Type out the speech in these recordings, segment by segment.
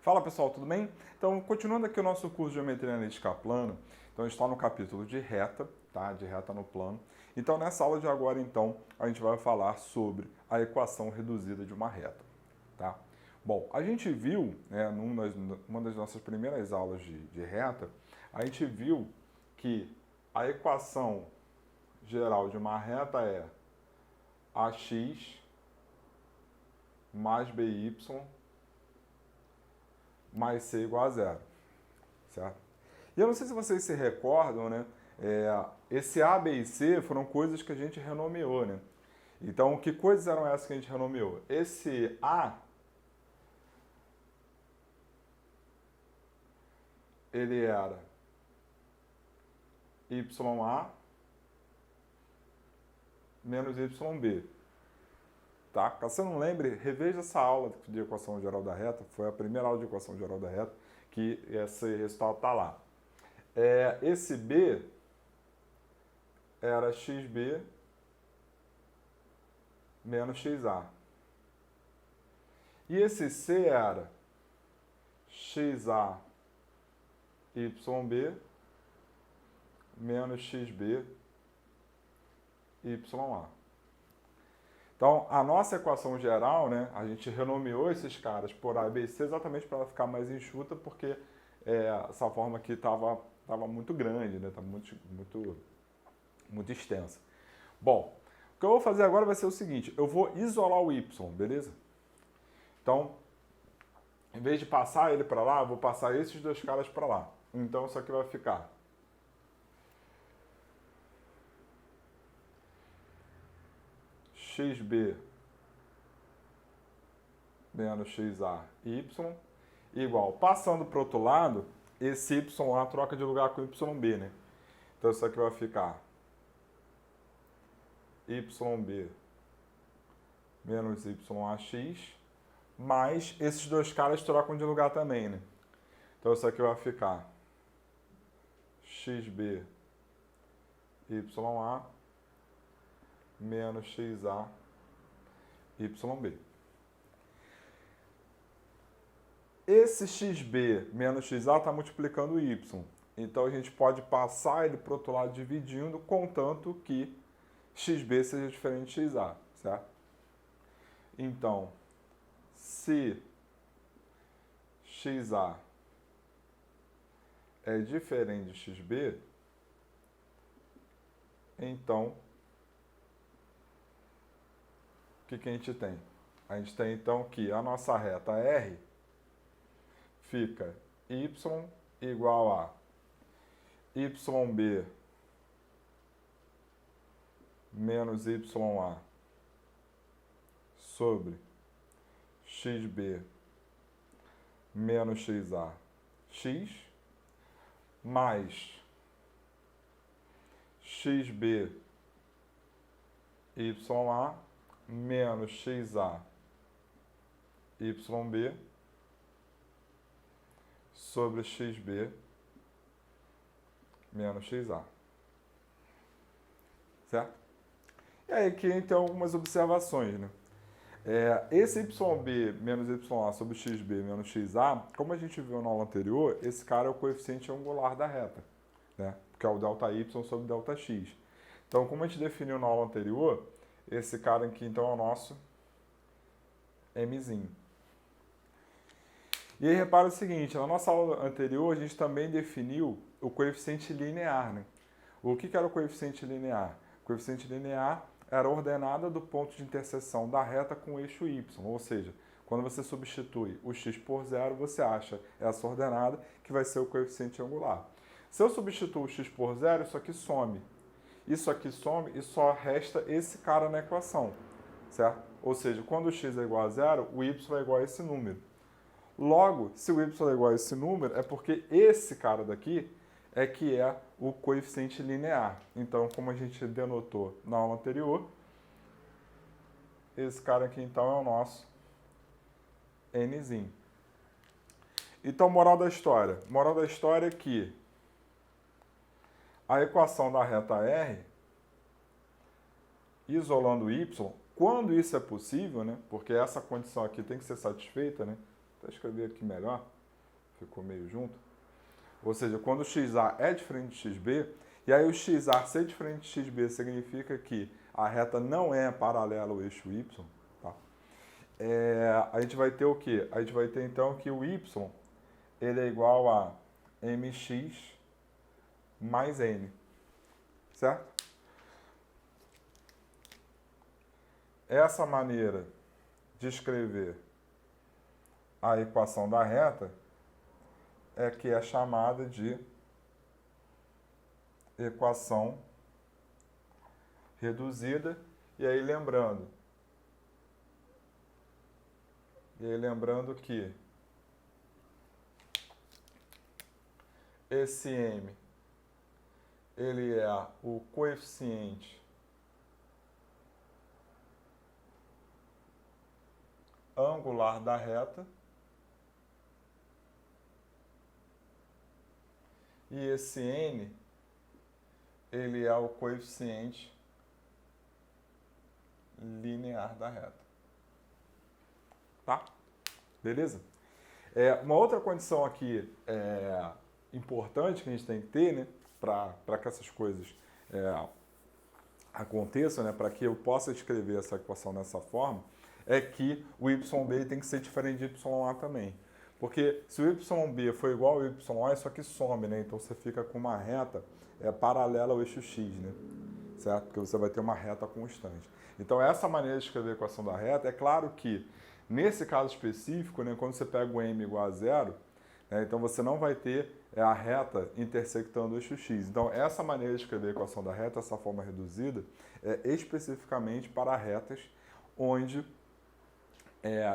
Fala pessoal, tudo bem? Então, continuando aqui o nosso curso de Geometria Analítica Plano, então a gente está no capítulo de reta, tá? De reta no plano. Então, nessa aula de agora, então, a gente vai falar sobre a equação reduzida de uma reta, tá? Bom, a gente viu, né, numa das nossas primeiras aulas de reta, a gente viu que a equação geral de uma reta é ax mais by mais c igual a zero, certo? E eu não sei se vocês se recordam, né? Esse A, B e C foram coisas que a gente renomeou, né? Então, que coisas eram essas que a gente renomeou? Esse A, ele era YA menos YB. Tá? Caso você não lembre, reveja essa aula de equação geral da reta, foi a primeira aula de equação geral da reta, que esse resultado está lá. Esse B era XB menos XA. E esse C era XA YB menos XB YA. Então, a nossa equação geral, né, a gente renomeou esses caras por A, B e C exatamente para ela ficar mais enxuta, porque essa forma aqui estava muito grande, né, estava muito extensa. Bom, o que eu vou fazer agora vai ser o seguinte, eu vou isolar o Y, beleza? Então, em vez de passar ele para lá, eu vou passar esses dois caras para lá. Então, isso aqui vai ficar XB menos XA Y igual. Passando para o outro lado, esse YA troca de lugar com YB, né? Então, isso aqui vai ficar YB menos YAX, mais esses dois caras trocam de lugar também, né? Então, isso aqui vai ficar XB YA menos XA YB. Esse XB menos XA está multiplicando o Y. Então, a gente pode passar ele para o outro lado dividindo, contanto que XB seja diferente de XA, certo? Então, se XA é diferente de XB, então, o que a gente tem? A gente tem, então, que a nossa reta R fica y igual a YB menos YA sobre XB menos XA X mais XB YA menos XA YB sobre XB menos XA. Certo? E aí aqui tem algumas observações, né? Esse YB menos YA sobre XB menos XA, como a gente viu na aula anterior, esse cara é o coeficiente angular da reta, né? Que é o ΔY sobre ΔX. Então, como a gente definiu na aula anterior, esse cara aqui então é o nosso Mzinho. E aí repara o seguinte, na nossa aula anterior a gente também definiu o coeficiente linear, né? O que era o coeficiente linear? O coeficiente linear era a ordenada do ponto de interseção da reta com o eixo Y, ou seja, quando você substitui o x por zero, você acha essa ordenada que vai ser o coeficiente angular. Se eu substituo o x por zero, isso aqui some. Isso aqui some e só resta esse cara na equação, certo? Ou seja, quando o x é igual a zero, o y é igual a esse número. Logo, se o y é igual a esse número, é porque esse cara daqui é que é o coeficiente linear. Então, como a gente denotou na aula anterior, esse cara aqui então é o nosso Nzinho. Então, moral da história. Moral da história é que a equação da reta R, isolando y, quando isso é possível, né, porque essa condição aqui tem que ser satisfeita, né, Vou escrever aqui melhor, ficou meio junto. Ou seja, quando o XA é diferente de XB, e aí o XA ser diferente de XB significa que a reta não é paralela ao eixo Y, tá? A gente vai ter o quê? A gente vai ter então que o Y ele é igual a mx mais n, certo? Essa maneira de escrever a equação da reta é que é chamada de equação reduzida. E aí lembrando que esse m ele é o coeficiente angular da reta e esse n ele é o coeficiente linear da reta. Tá? Beleza? Uma outra condição aqui importante que a gente tem que ter, né, para que essas coisas aconteçam, né, para que eu possa escrever essa equação dessa forma, é que o YB tem que ser diferente de YA também. Porque se o YB for igual ao YA, isso aqui some, né? Então você fica com uma reta paralela ao eixo X, né? Certo? Porque você vai ter uma reta constante. Então essa maneira de escrever a equação da reta, é claro que nesse caso específico, né, quando você pega o m igual a zero, né, então você não vai ter a reta intersectando o eixo X. Então essa maneira de escrever a equação da reta, essa forma reduzida, é especificamente para retas onde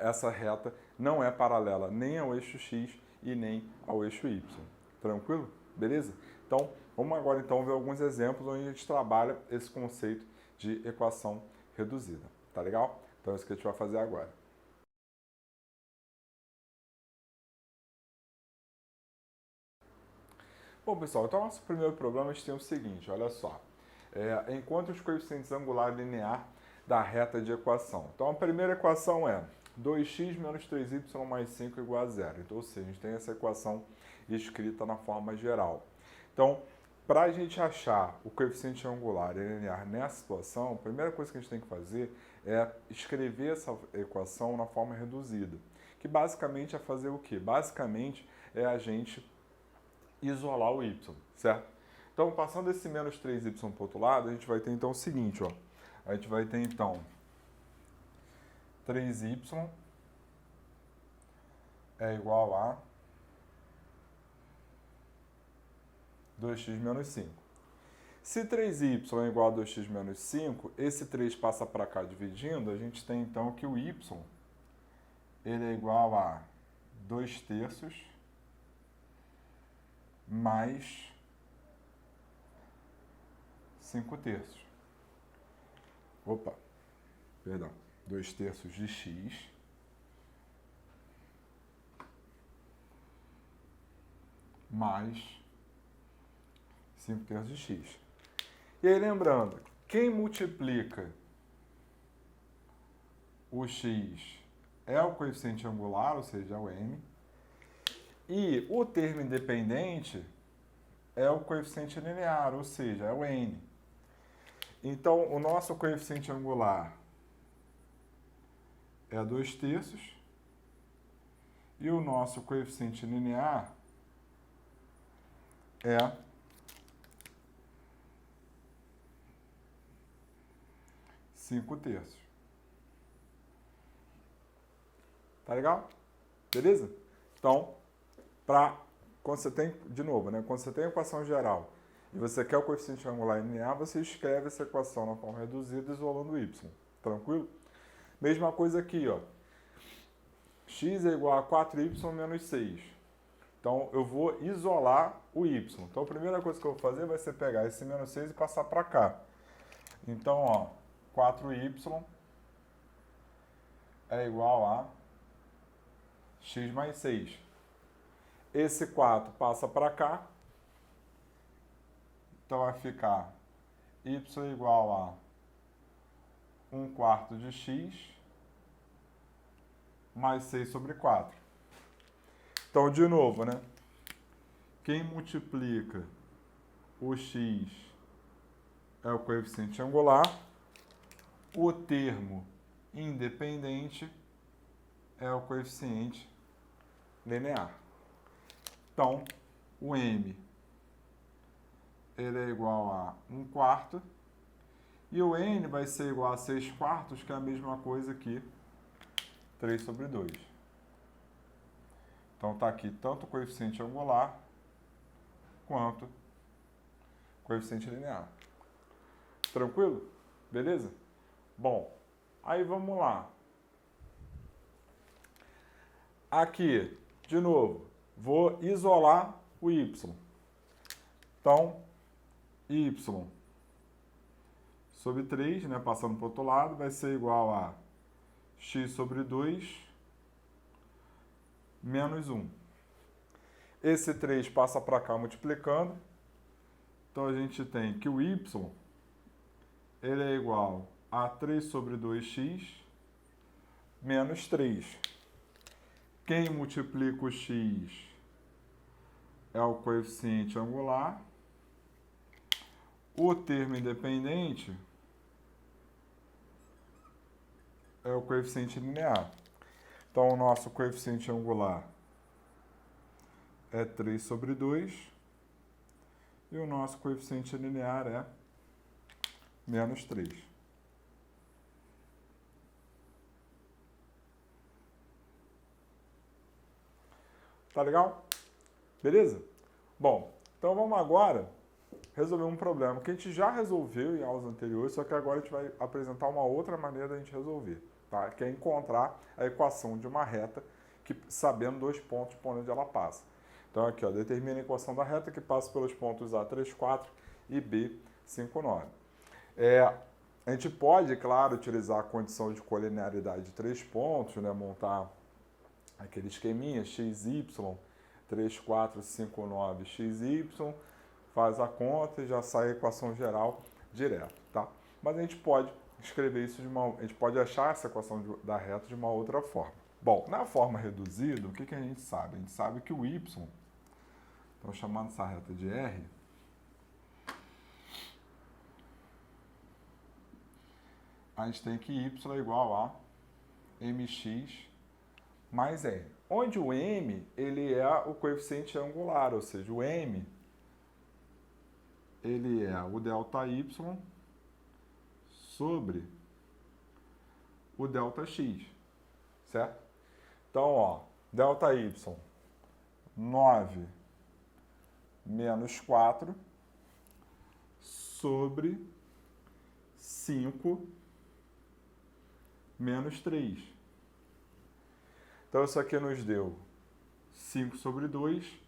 essa reta não é paralela nem ao eixo X e nem ao eixo Y. Tranquilo? Beleza? Então, vamos agora então ver alguns exemplos onde a gente trabalha esse conceito de equação reduzida. Tá legal? Então, é isso que a gente vai fazer agora. Bom, pessoal, então nosso primeiro problema a gente tem o seguinte, olha só. Encontre os coeficientes angular linear da reta de equação. Então, a primeira equação é 2x menos 3y mais 5 igual a zero. Então, ou seja, a gente tem essa equação escrita na forma geral. Então, para a gente achar o coeficiente angular linear nessa situação, a primeira coisa que a gente tem que fazer é escrever essa equação na forma reduzida. Que basicamente é fazer o quê? Basicamente é a gente isolar o y, certo? Então, passando esse menos 3y para o outro lado, a gente vai ter então o seguinte, ó. A gente vai ter então 3y é igual a 2x menos 5. Se 3y é igual a 2x menos 5, esse 3 passa para cá dividindo, a gente tem então que o y ele é igual a 2/3 mais 5/3. Opa, perdão. 2/3 de x mais 5/3 de x. E aí, lembrando, quem multiplica o x é o coeficiente angular, ou seja, é o m, e o termo independente é o coeficiente linear, ou seja, é o n. Então, o nosso coeficiente angular é 2/3 e o nosso coeficiente linear é 5/3. Tá legal? Beleza? Então, quando você tem, de novo, né, quando você tem a equação geral e você quer o coeficiente angular linear, você escreve essa equação na forma reduzida isolando o y. Tranquilo? Mesma coisa aqui, ó. X é igual a 4y menos 6. Então, eu vou isolar o y. Então, a primeira coisa que eu vou fazer vai ser pegar esse menos 6 e passar para cá. Então, ó, 4y é igual a x mais 6. Esse 4 passa para cá. Então, vai ficar y igual a 1/4 de x mais 6 sobre 4. Então, de novo, né? Quem multiplica o x é o coeficiente angular, o termo independente é o coeficiente linear. Então, o m ele é igual a 1/4 e o n vai ser igual a 6/4, que é a mesma coisa que 3/2. Então, está aqui tanto o coeficiente angular quanto o coeficiente linear. Tranquilo? Beleza? Bom, aí vamos lá. Aqui, de novo, vou isolar o y. Então, y sobre 3, né, passando para o outro lado, vai ser igual a x/2 menos 1. Esse 3 passa para cá multiplicando. Então, a gente tem que o y ele é igual a 3/2x menos 3. Quem multiplica o x é o coeficiente angular. O termo independente é o coeficiente linear. Então, o nosso coeficiente angular é 3/2 e o nosso coeficiente linear é menos 3. Tá legal? Beleza? Bom, então vamos agora resolver um problema que a gente já resolveu em aulas anteriores, só que agora a gente vai apresentar uma outra maneira da gente resolver, tá? Que é encontrar a equação de uma reta que, sabendo 2 pontos por onde ela passa. Então aqui, ó, determina a equação da reta que passa pelos pontos A, 3, 4 e B, 5, 9. A gente pode, claro, utilizar a condição de colinearidade de 3 pontos, né? Montar aquele esqueminha, x, y, 3, 4, 5, 9, x, y, faz a conta e já sai a equação geral direto, tá? Mas a gente pode escrever isso a gente pode achar essa equação da reta de uma outra forma. Bom, na forma reduzida, o que a gente sabe? A gente sabe que o y, então chamando essa reta de R, a gente tem que y é igual a mx mais n. Onde o m, ele é o coeficiente angular, ou seja, o m, ele é o ΔY sobre o ΔX, certo? Então, ó, ΔY, 9 menos 4 sobre 5 menos 3. Então, isso aqui nos deu 5/2.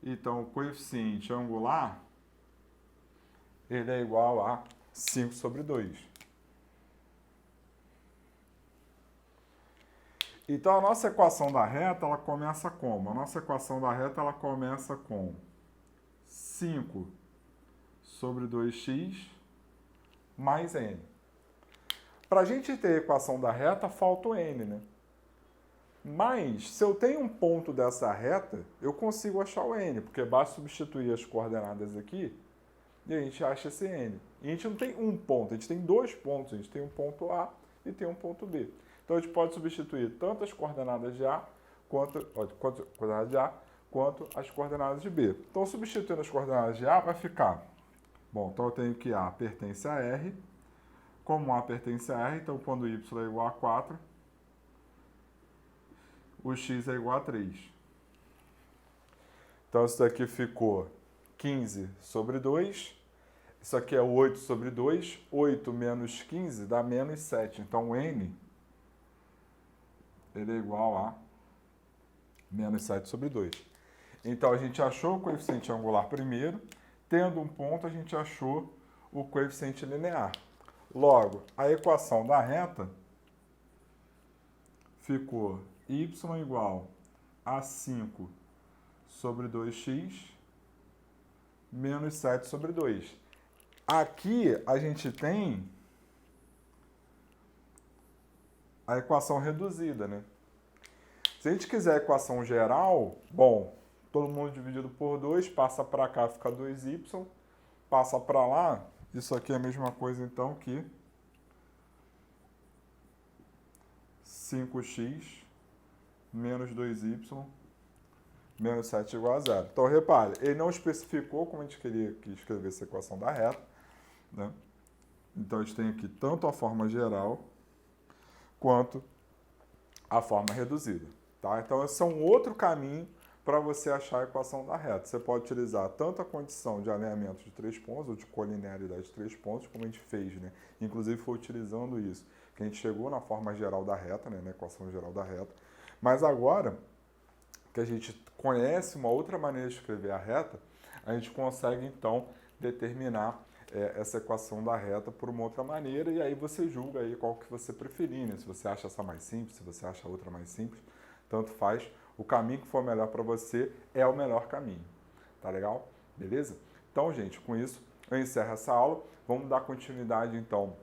Então, o coeficiente angular, ele é igual a 5/2. Então, a nossa equação da reta, ela começa como? A nossa equação da reta, ela começa com 5/2x mais n. Para a gente ter a equação da reta, falta o n, né? Mas, se eu tenho um ponto dessa reta, eu consigo achar o n, porque basta substituir as coordenadas aqui e a gente acha esse n. E a gente não tem um ponto, a gente tem 2 pontos. A gente tem um ponto A e tem um ponto B. Então, a gente pode substituir tanto as coordenadas de A quanto as coordenadas de B. Então, substituindo as coordenadas de A, vai ficar... Bom, então eu tenho que A pertence a R. Como A pertence a R, então quando y é igual a 4, o x é igual a 3. Então, isso daqui ficou 15/2. Isso aqui é 8/2. 8 menos 15 dá menos 7. Então, o n ele é igual a menos 7/2. Então, a gente achou o coeficiente angular primeiro. Tendo um ponto, a gente achou o coeficiente linear. Logo, a equação da reta ficou y igual a 5/2x menos 7/2. Aqui a gente tem a equação reduzida, né? Se a gente quiser a equação geral, bom, todo mundo dividido por 2, passa para cá, fica 2y, passa para lá, isso aqui é a mesma coisa então que 5x menos 2y menos 7 igual a zero. Então, repare, ele não especificou como a gente queria que escrevesse a equação da reta, né? Então, a gente tem aqui tanto a forma geral quanto a forma reduzida, tá? Então, esse é um outro caminho para você achar a equação da reta. Você pode utilizar tanto a condição de alinhamento de 3 pontos, ou de colinearidade de 3 pontos, como a gente fez, né? Inclusive, foi utilizando isso, que a gente chegou na forma geral da reta, né? Na equação geral da reta. Mas agora que a gente conhece uma outra maneira de escrever a reta, a gente consegue, então, determinar essa equação da reta por uma outra maneira, e aí você julga aí qual que você preferir, né? Se você acha essa mais simples, se você acha a outra mais simples, tanto faz. O caminho que for melhor para você é o melhor caminho. Tá legal? Beleza? Então, gente, com isso eu encerro essa aula. Vamos dar continuidade, então,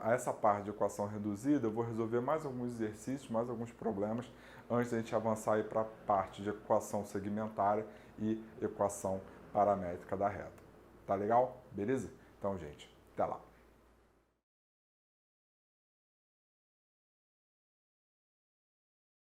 a essa parte de equação reduzida. Eu vou resolver mais alguns exercícios, mais alguns problemas, antes da gente avançar aí para a parte de equação segmentária e equação paramétrica da reta. Tá legal? Beleza? Então, gente, até lá.